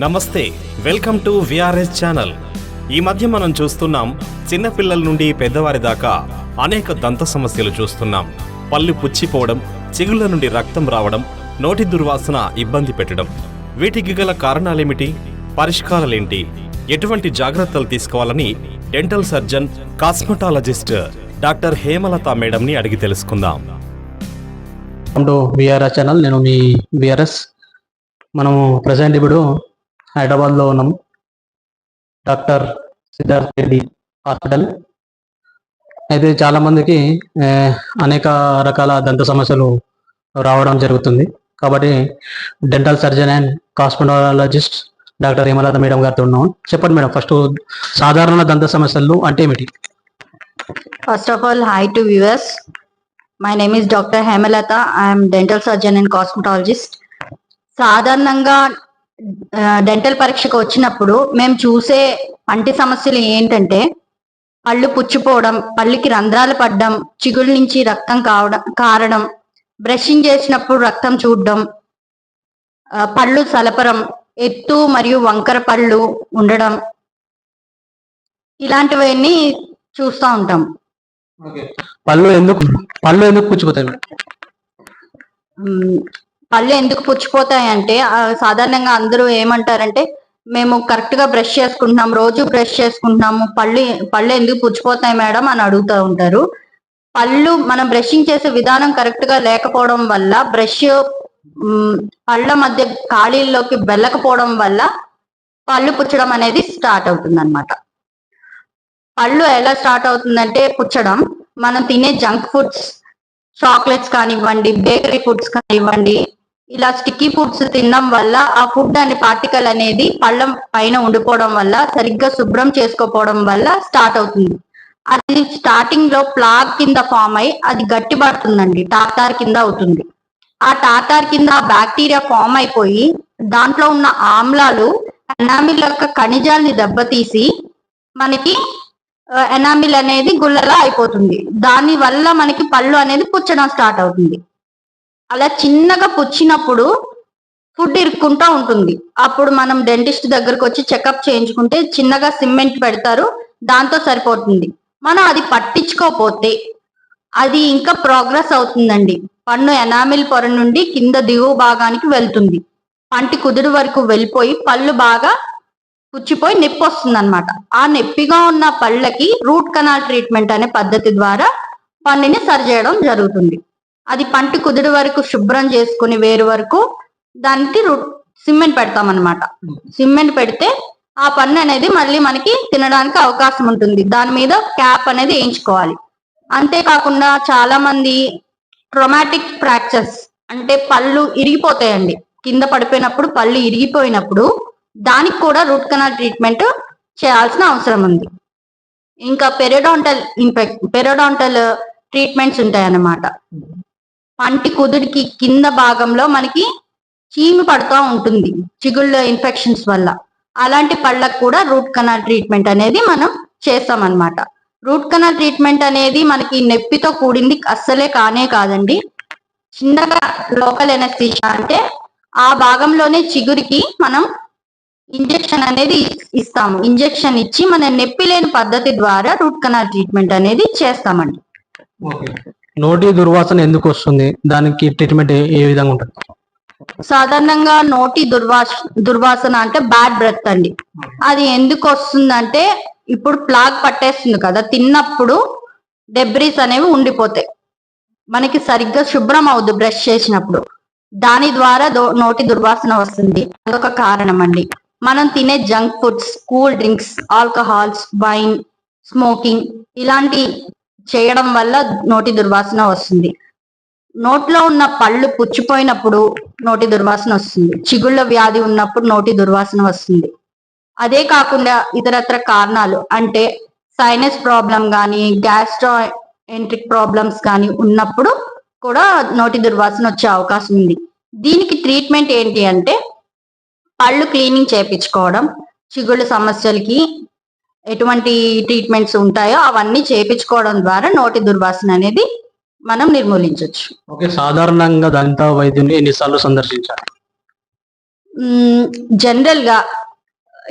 నమస్తే, welcome to VRS channel. ఈ మధ్య మనం చూస్తున్నాం, చిన్నపిల్లల నుండి పెద్దవారి దాకా అనేక దంత సమస్యలు చూస్తున్నాం. పళ్ళు పుచ్చిపోవడం, చిగుళ్ళ నుండి రక్తం రావడం, నోటి దుర్వాసన ఇబ్బంది పెట్టడం. వీటికి గల కారణాలేమిటి? పరిష్కారాలేంటి? ఎటువంటి జాగ్రత్తలు తీసుకోవాలని dental surgeon, cosmetologist doctor Hemalatha మేడంని అడిగి తెలుసుకుందాం. విఆర్ఎస్ ఛానల్, నేను మీ విఆర్ఎస్. మనము ప్రజెంట్ ఇప్పుడు హైదరాబాద్లో ఉన్నాం. Doctor Siddhartha Reddy hospital. అయితే చాలామందికి అనేక రకాల దంత సమస్యలు రావడం జరుగుతుంది. కాబట్టి dental surgeon and cosmetologist doctor Hemalatha madam గారితో ఉన్నాం. చెప్పండి మేడం, ఫస్ట్ సాధారణ దంత సమస్యలు అంటే ఏమిటి? First of all, hi to viewers. My name is Dr. Hemalata. I am dental surgeon and cosmetologist. సాధారణంగా డెంటల్ పరీక్షకు వచ్చినప్పుడు మేము చూసే పంటి సమస్యలు ఏంటంటే పళ్ళు పుచ్చిపోవడం, పళ్ళకి రంధ్రాలు పడడం, చిగుళ్ళ నుంచి రక్తం కారడం, బ్రషింగ్ చేసినప్పుడు రక్తం చూడడం, పళ్ళు సలపరం, ఎత్తు మరియు వంకర పళ్ళు ఉండడం, ఇలాంటివన్నీ చూస్తూ ఉంటాం. పళ్ళు ఎందుకు పుచ్చిపోతాయి? పళ్ళు ఎందుకు పుచ్చిపోతాయి అంటే సాధారణంగా అందరూ ఏమంటారంటే మేము కరెక్ట్ గా బ్రష్ చేసుకుంటున్నాం, రోజు బ్రష్ చేసుకుంటున్నాము, పళ్ళు ఎందుకు పుచ్చిపోతాయి మేడం అని అడుగుతూ ఉంటారు. మనం బ్రషింగ్ చేసే విధానం కరెక్ట్ గా లేకపోవడం వల్ల, బ్రష్ పళ్ళ మధ్య ఖాళీల్లోకి వెళ్ళకపోవడం వల్ల పళ్ళు పుచ్చడం అనేది స్టార్ట్ అవుతుంది అన్నమాట. పళ్ళు ఎలా స్టార్ట్ అవుతుందంటే పుచ్చడం, మనం తినే జంక్ ఫుడ్స్, చాక్లెట్స్ కానివ్వండి, బేకరీ ఫుడ్స్ కానివ్వండి, ఇలా స్టిక్కీ ఫుడ్స్ తినడం వల్ల ఆ ఫుడ్ అనే పార్టికల్ అనేది పళ్ళ పైన ఉండిపోవడం వల్ల, సరిగ్గా శుభ్రం చేసుకోపోవడం వల్ల స్టార్ట్ అవుతుంది. అది స్టార్టింగ్ లో ప్లాగ్ కింద ఫామ్ అయి అది గట్టి పడుతుందండి, టాటార్ కింద అవుతుంది. ఆ టాటార్ కింద బ్యాక్టీరియా ఫామ్ అయిపోయి దాంట్లో ఉన్న ఆమ్లాలు ఎనామిల్ యొక్క ఖనిజాలని దెబ్బతీసి మనకి ఎనామిల్ అనేది గుల్లలా అయిపోతుంది. దాని వల్ల మనకి పళ్ళు అనేది పుచ్చడం స్టార్ట్ అవుతుంది. అలా చిన్నగా పుచ్చినప్పుడు ఫుడ్ ఇరుక్కుంటా ఉంటుంది. అప్పుడు మనం డెంటిస్ట్ దగ్గరకు వచ్చి చెకప్ చేయించుకుంటే చిన్నగా సిమెంట్ పెడతారు, దాంతో సరిపోతుంది. మనం అది పట్టించుకోకపోతే అది ఇంకా ప్రోగ్రెస్ అవుతుందండి. పన్ను ఎనామిల్ పొర నుండి కింద దిగువ భాగానికి వెళ్తుంది. పంటి కుదురు వరకు వెళ్ళిపోయి పళ్ళు బాగా పుచ్చిపోయి నొప్పి వస్తుంది అనమాట. ఆ నొప్పిగా ఉన్న పళ్ళకి రూట్ కెనాల్ ట్రీట్మెంట్ అనే పద్ధతి ద్వారా పన్నుని సరి చేయడం జరుగుతుంది. అది పంటి కుదురు వరకు శుభ్రం చేసుకుని వేరు వరకు దానికి సిమెంట్ పెడతాం అనమాట. సిమెంట్ పెడితే ఆ పన్ను అనేది మళ్ళీ మనకి తినడానికి అవకాశం ఉంటుంది. దాని మీద క్యాప్ అనేది వేయించుకోవాలి. అంతేకాకుండా చాలా మంది ట్రోమాటిక్ ఫ్రాక్చర్స్ అంటే పళ్ళు ఇరిగిపోతాయండి. కింద పడిపోయినప్పుడు పళ్ళు ఇరిగిపోయినప్పుడు దానికి కూడా రూట్ కెనాల్ ట్రీట్మెంట్ చేయాల్సిన అవసరం ఉంది. ఇంకా పెరియోడాంటల్ ట్రీట్మెంట్స్ ఉంటాయి అన్నమాట. పంటి కుదురికి కింద భాగంలో మనకి చీమి పడుతూ ఉంటుంది చిగుళ్ళ ఇన్ఫెక్షన్స్ వల్ల. అలాంటి పళ్ళకు కూడా రూట్ కెనాల్ ట్రీట్మెంట్ అనేది మనం చేస్తామన్నమాట. రూట్ కెనాల్ ట్రీట్మెంట్ అనేది మనకి నొప్పితో కూడింది అస్సలే కాదండి. చిన్నగా లోకల్ ఎనస్థీషియా అంటే ఆ భాగంలోనే చిగురికి మనం ఇంజెక్షన్ అనేది ఇస్తాము. ఇంజెక్షన్ ఇచ్చి మన నొప్పి లేని పద్ధతి ద్వారా రూట్ కెనాల్ ట్రీట్మెంట్ అనేది చేస్తామండి. నోటి దుర్వాసన ఎందుకు వస్తుంది? దానికి ట్రీట్మెంట్ ఏ విధంగా ఉంటుంది? సాధారణంగా నోటి దుర్వాసన అంటే బ్యాడ్ బ్రెత్ అండి. అది ఎందుకు వస్తుందంటే ఇప్పుడు ప్లాగ్ పట్టేస్తుంది కదా, తిన్నప్పుడు డెబ్రీస్ అనేవి ఉండిపోతాయి, మనకి సరిగ్గా శుభ్రం అవుద్ది బ్రష్ చేసినప్పుడు. దాని ద్వారా నోటి దుర్వాసన వస్తుంది. అదొక కారణం అండి. మనం తినే junk foods, cool drinks, alcohols, wine, smoking ఇలాంటి చేయడం వల్ల నోటి దుర్వాసన వస్తుంది. నోట్లో ఉన్న పళ్ళు పుచ్చిపోయినప్పుడు నోటి దుర్వాసన వస్తుంది. చిగుళ్ళ వ్యాధి ఉన్నప్పుడు నోటి దుర్వాసన వస్తుంది. అదే కాకుండా ఇతరత్ర కారణాలు అంటే సైనస్ ప్రాబ్లం కానీ, గ్యాస్ట్రో ఎంట్రిక్ ప్రాబ్లమ్స్ కానీ ఉన్నప్పుడు కూడా నోటి దుర్వాసన వచ్చే అవకాశం ఉంది. దీనికి ట్రీట్మెంట్ ఏంటి అంటే పళ్ళు క్లీనింగ్ చేయించుకోవడం, చిగుళ్ళ సమస్యలకి ఎటువంటి ట్రీట్మెంట్స్ ఉంటాయో అవన్నీ చేయించుకోవడం ద్వారా నోటి దుర్వాసన అనేది మనం నిర్మూలించవచ్చు. ఓకే, సాధారణంగా దంత వైద్యుని ఎన్నిసార్లు సందర్శించాలి? జనరల్ గా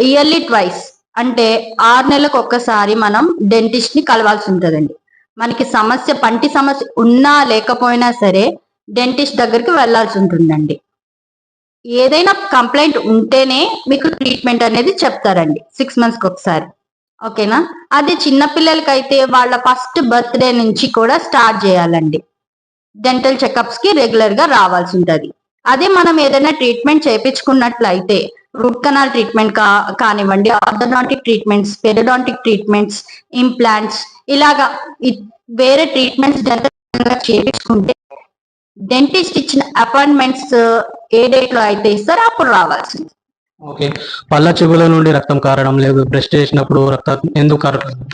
ఇయర్లీ ట్వైస్ అంటే 6 నెలలకు ఒక్కసారి మనం డెంటిస్ట్ ని కలవాల్సి ఉంటుందండి. మనకి పంటి సమస్య ఉన్నా లేకపోయినా సరే డెంటిస్ట్ దగ్గరికి వెళ్ళాల్సి ఉంటుందండి. ఏదైనా కంప్లైంట్ ఉంటేనే మీకు ట్రీట్మెంట్ అనేది చెప్తారండి 6 మంత్స్కి ఒకసారి. ఓకేనా? అదే చిన్నపిల్లలకైతే వాళ్ళ ఫస్ట్ బర్త్డే నుంచి కూడా స్టార్ట్ చేయాలండి. డెంటల్ చెకప్స్ కి రెగ్యులర్ గా రావాల్సి ఉంటది. అదే మనం ఏదైనా ట్రీట్మెంట్ చేయించుకున్నట్లయితే రూట్ కెనాల్ ట్రీట్మెంట్ కానివ్వండి, ఆర్థోడాంటిక్ ట్రీట్మెంట్స్, పెరిడాంటిక్ ట్రీట్మెంట్స్, ఇంప్లాంట్స్, ఇలాగా వేరే ట్రీట్మెంట్స్ జనరల్ చేయించుకుంటే డెంటిస్ట్ ఇచ్చిన అపాయింట్మెంట్స్ ఏ డేట్ లో అయితే ఇస్తారో అప్పుడు రావాల్సింది. ఓకే, పళ్ళ చిగుల నుండి రక్తం కారడం లేదు, బ్రష్ చేసినప్పుడు రక్తం ఎందుకు కారట్లేదు?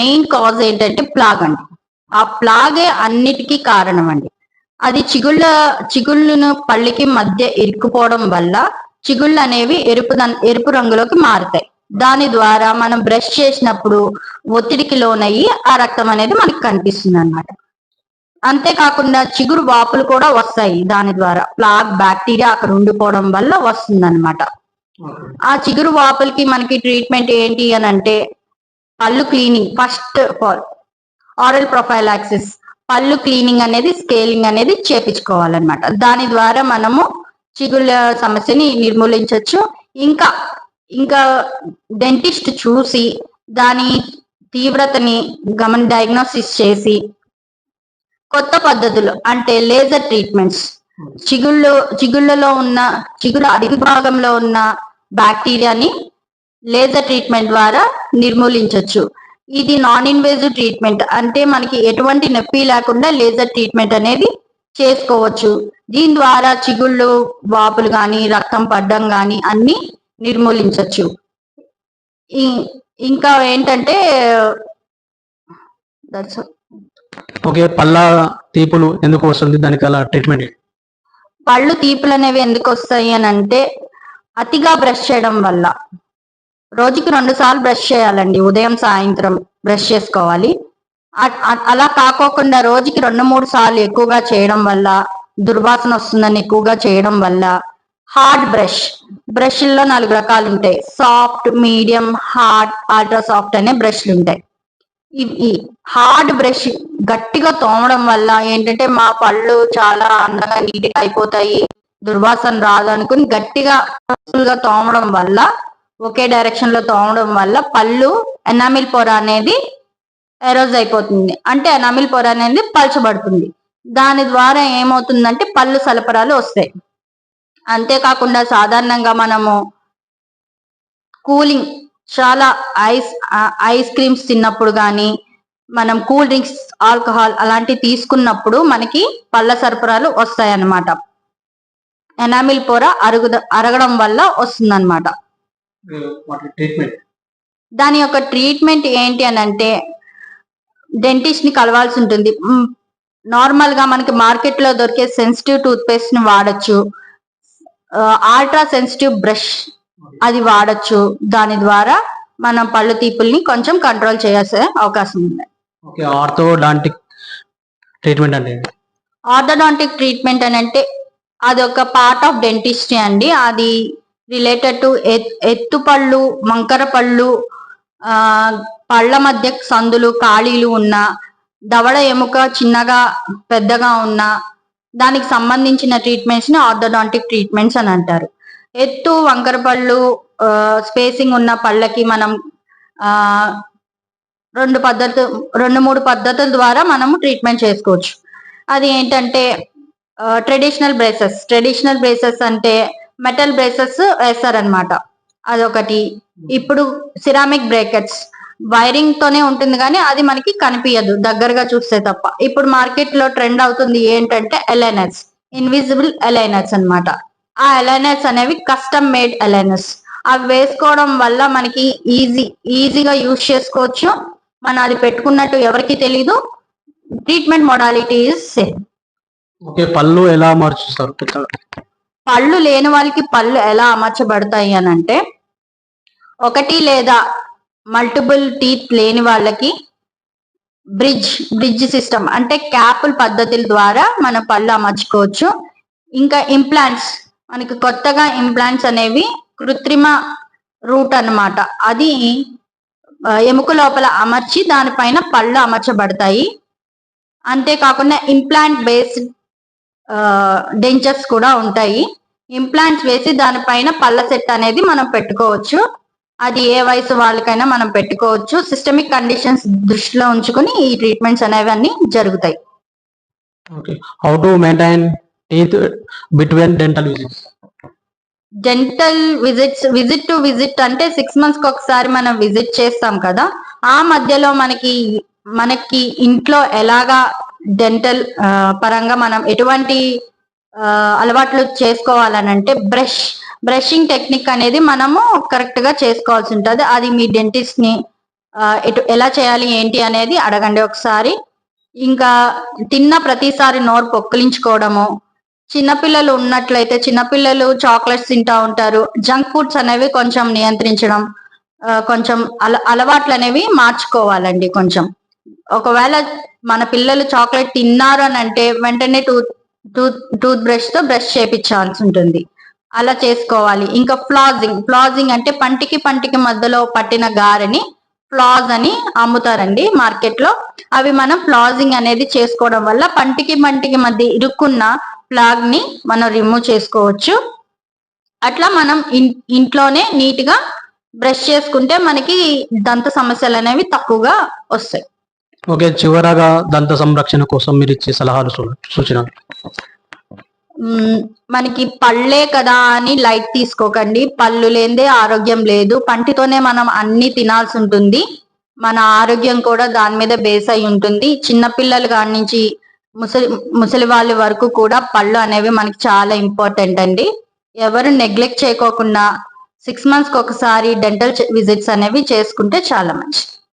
మెయిన్ కాజ్ ఏంటంటే ప్లాగ్ అండి. ఆ ప్లాగే అన్నిటికీ కారణం అండి. అది చిగుళ్ళను పళ్ళకి మధ్య ఇరుక్కుపోవడం వల్ల చిగుళ్ళు అనేవి ఎరుపు రంగులోకి మారుతాయి. దాని ద్వారా మనం బ్రష్ చేసినప్పుడు ఒత్తిడికి లోనయ్యి ఆ రక్తం అనేది మనకి కనిపిస్తుంది అన్నమాట. అంతేకాకుండా చిగురు వాపులు కూడా వస్తాయి. దాని ద్వారా ప్లాగ్ బ్యాక్టీరియా అక్కడ ఉండిపోవడం వల్ల వస్తుంది అనమాట. ఆ చిగురు వాపులకి మనకి ట్రీట్మెంట్ ఏంటి అని అంటే పళ్ళు cleaning, first of all aural prophylaxis, పళ్ళు క్లీనింగ్ అనేది, స్కేలింగ్ అనేది చేపించుకోవాలన్నమాట. దాని ద్వారా మనము చిగుళ్ళ సమస్యని నిర్మూలించవచ్చు. ఇంకా డెంటిస్ట్ చూసి దాని తీవ్రతని డయాగ్నోసిస్ చేసి కొత్త పద్ధతులు అంటే లేజర్ ట్రీట్మెంట్స్, చిగుళ్ళలో ఉన్న చిగుళ్ళ అడుగు భాగంలో ఉన్న బ్యాక్టీరియాని లేజర్ ట్రీట్మెంట్ ద్వారా నిర్మూలించవచ్చు. ఇది నాన్ ఇన్వేజివ్ ట్రీట్మెంట్ అంటే మనకి ఎటువంటి నొప్పి లేకుండా లేజర్ ట్రీట్మెంట్ అనేది చేసుకోవచ్చు. దీని ద్వారా చిగుళ్ళు వాపులు కానీ, రక్తం పడ్డం కానీ అన్ని నిర్మూలించవచ్చు. ఇంకా ఏంటంటే ఓకే, పళ్ళ తీపులు ఎందుకు వస్తుంది, దానికి అలా ట్రీట్మెంట్? పళ్ళు తీపులు అనేవి ఎందుకు వస్తాయి అని అంటే అతిగా బ్రష్ చేయడం వల్ల. రోజుకి 2 సార్లు బ్రష్ చేయాలండి, ఉదయం సాయంత్రం బ్రష్ చేసుకోవాలి. అలా కాకోకుండా రోజుకి 2-3 సార్లు ఎక్కువగా చేయడం వల్ల, దుర్వాసన వస్తుందని ఎక్కువగా చేయడం వల్ల, హార్డ్ బ్రష్ల్లో 4 రకాలు ఉంటాయి. Soft, medium, hard, ultra soft అనే బ్రష్లు ఉంటాయి. ఈ హార్డ్ బ్రష్ గట్టిగా తోమడం వల్ల ఏంటంటే మా పళ్ళు చాలా అందంగా నీట్గా అయిపోతాయి, దుర్వాసన రాదు అనుకుని గట్టిగా తోమడం వల్ల, ఒకే డైరెక్షన్ లో తోమడం వల్ల పళ్ళు ఎనామిల్ పొర అనేది ఎరోజ్ అయిపోతుంది. అంటే ఎనామిల్ పొర అనేది పలచబడుతుంది. దాని ద్వారా ఏమవుతుందంటే పళ్ళు సలపరాలు వస్తాయి. అంతేకాకుండా సాధారణంగా మనము కూలింగ్, చాలా ఐస్ క్రీమ్స్ తిన్నప్పుడు కానీ, మనం కూల్ డ్రింక్స్, ఆల్కహాల్ అలాంటివి తీసుకున్నప్పుడు మనకి పళ్ళ సరఫరాలు వస్తాయన్నమాట. ఎనామిల్ పొర అరగడం వల్ల వస్తుందన్నమాట. దాని యొక్క ట్రీట్మెంట్ ఏంటి అని అంటే డెంటిస్ట్ ని కలవాల్సి ఉంటుంది. నార్మల్ గా మనకి మార్కెట్ లో దొరికే సెన్సిటివ్ టూత్ పేస్ట్ ని వాడచ్చు, అల్ట్రా సెన్సిటివ్ బ్రష్ అది వాడచ్చు. దాని ద్వారా మనం పళ్ళు తీపుల్ని కొంచెం కంట్రోల్ చేయాల్సిన అవకాశం ఉంది. ఆర్థోడాంటిక్ ట్రీట్మెంట్ అంటే? ఆర్థోడాంటిక్ ట్రీట్మెంట్ అని అంటే అది ఒక పార్ట్ ఆఫ్ డెంటిస్ట్రీ అండి. అది రిలేటెడ్ టు ఎత్తు పళ్ళు, వంకర పళ్ళు, పళ్ళ మధ్య సందులు, ఖాళీలు ఉన్న, దవడ ఎముక చిన్నగా పెద్దగా ఉన్న దానికి సంబంధించిన ట్రీట్మెంట్స్ ని ఆర్థోడాంటిక్ ట్రీట్మెంట్స్ అని అంటారు. ఎత్తు, వంకర పళ్ళు, స్పేసింగ్ ఉన్న పళ్ళకి మనం 2-3 పద్ధతుల ద్వారా మనము ట్రీట్మెంట్ చేసుకోవచ్చు. అది ఏంటంటే ట్రెడిషనల్ బ్రేసెస్ అంటే మెటల్ బ్రేసెస్ వేస్తారనమాట, అదొకటి. ఇప్పుడు సిరామిక్ బ్రేకెట్స్ వైరింగ్ తోనే ఉంటుంది కానీ అది మనకి కనిపించదు దగ్గరగా చూస్తే తప్ప. ఇప్పుడు మార్కెట్ లో ట్రెండ్ అవుతుంది ఏంటంటే ఎలైనర్స్, ఇన్విజిబుల్ ఎలైనర్స్ అన్నమాట. ఆ ఎలైనర్స్ అనేవి కస్టమ్ మేడ్ ఎలైనర్స్. అవి వేసుకోవడం వల్ల మనకి ఈజీగా యూజ్ చేసుకోవచ్చు. మనం అది పెట్టుకున్నట్టు ఎవరికి తెలీదు. Treatment modality is same. Okay, పళ్ళు ఎలా అమర్చుతారు? పళ్ళు లేని వాళ్ళకి పళ్ళు ఎలా అమర్చబడతాయి అని అంటే, 1 లేదా మల్టిపుల్ టీత్ లేని వాళ్ళకి బ్రిడ్జ్ సిస్టమ్ అంటే క్యాపుల్ పద్ధతుల ద్వారా మన పళ్ళు అమర్చుకోవచ్చు. ఇంకా ఇంప్లాంట్స్, మనకి కొత్తగా ఇంప్లాంట్స్ అనేవి కృత్రిమ రూట్ అన్నమాట. అది ఎముక లోపల అమర్చి దానిపైన పళ్ళు అమర్చబడతాయి. అంతేకాకుండా ఇంప్లాంట్ బేస్డ్ డెంచర్స్ కూడా ఉంటాయి. ఇంప్లాంట్స్ వేసి దానిపైన పళ్ళ సెట్ అనేది మనం పెట్టుకోవచ్చు. అది ఏ వయసు వాళ్ళకైనా మనం పెట్టుకోవచ్చు. సిస్టమిక్ కండిషన్స్ దృష్టిలో ఉంచుకుని ఈ ట్రీట్మెంట్స్ అనేవి అన్ని జరుగుతాయి. Okay, how to maintain teeth between dental visits? Dental visit to visit అంటే 6 months కి ఒకసారి మనం విజిట్ చేస్తాం కదా, ఆ మధ్యలో మనకి ఇంట్లో ఎలాగా డెంటల్ పరంగా మనం ఎటువంటి అలవాట్లు చేసుకోవాలనంటే బ్రషింగ్ టెక్నిక్ అనేది మనము కరెక్ట్ గా చేసుకోవాల్సి ఉంటుంది. అది మీ డెంటిస్ట్ ని ఎలా చేయాలి ఏంటి అనేది అడగండి ఒకసారి. ఇంకా తిన్న ప్రతిసారి నోరు పొక్కిలించుకోవడము, చిన్నపిల్లలు ఉన్నట్లయితే చిన్నపిల్లలు చాక్లెట్స్ తింటా ఉంటారు, జంక్ ఫుడ్స్ అనేవి కొంచెం నియంత్రించడం, కొంచెం అలవాట్లు అనేవి మార్చుకోవాలండి. కొంచెం ఒకవేళ మన పిల్లలు చాక్లెట్ తిన్నారు అని అంటే వెంటనే టూత్ బ్రష్ తో బ్రష్ చేపించాల్సి ఉంటుంది. అలా చేసుకోవాలి. ఇంకా ఫ్లాజింగ్ అంటే పంటికి మధ్యలో పట్టిన గారెని ఫ్లాజ్ అని అమ్ముతారండి మార్కెట్ లో. అవి మనం ఫ్లాజింగ్ అనేది చేసుకోవడం వల్ల పంటికి మధ్య ఇరుక్కున్న ప్లాగ్ ని మనం రిమూవ్ చేసుకోవచ్చు. అట్లా మనం ఇంట్లోనే నీట్ గా బ్రష్ చేసుకుంటే మనకి దంత సమస్యలు అనేవి తక్కువగా వస్తాయి. ఓకే, చివరగా దంత సంరక్షణ కోసం మీరు ఇచ్చే సలహాలు సూచనలు? మనకి పళ్ళే కదా అని లైట్ తీసుకోకండి. పళ్ళు లేనిదే ఆరోగ్యం లేదు. పంటితోనే మనం అన్ని తినాల్సి ఉంటుంది. మన ఆరోగ్యం కూడా దాని మీద బేస్ అయి ఉంటుంది. చిన్నపిల్లలు కాడి నుంచి ముసలి వాళ్ళ వరకు కూడా పళ్ళు అనేవి మనకి చాలా ఇంపార్టెంట్ అండి. ఎవరు నెగ్లెక్ట్ చేయకోకుండా 6 months కి ఒకసారి డెంటల్ విజిట్స్ అనేవి చేసుకుంటే చాలా మంచిది.